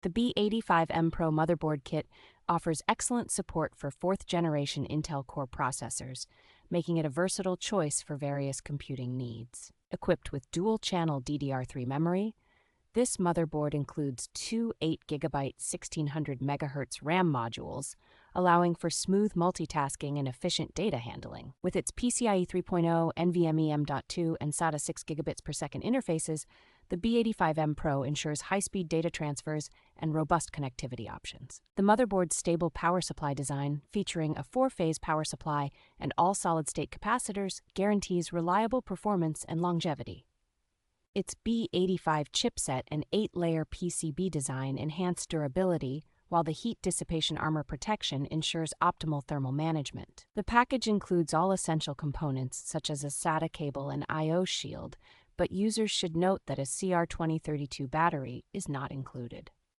The B85M PRO Motherboard Kit offers excellent support for fourth-generation Intel Core processors, making it a versatile choice for various computing needs. Equipped with dual-channel DDR3 memory, this motherboard includes two 8GB 1600 MHz RAM modules, allowing for smooth multitasking and efficient data handling. With its PCIe 3.0, NVMe M.2, and SATA 6 gigabits per second interfaces, the B85M Pro ensures high-speed data transfers and robust connectivity options. The motherboard's stable power supply design, featuring a 4-phase power supply and all solid-state capacitors, guarantees reliable performance and longevity. Its B85 chipset and 8-layer PCB design enhance durability, while the heat dissipation armor protection ensures optimal thermal management. The package includes all essential components, such as a SATA cable and I/O shield, but users should note that a CR2032 battery is not included.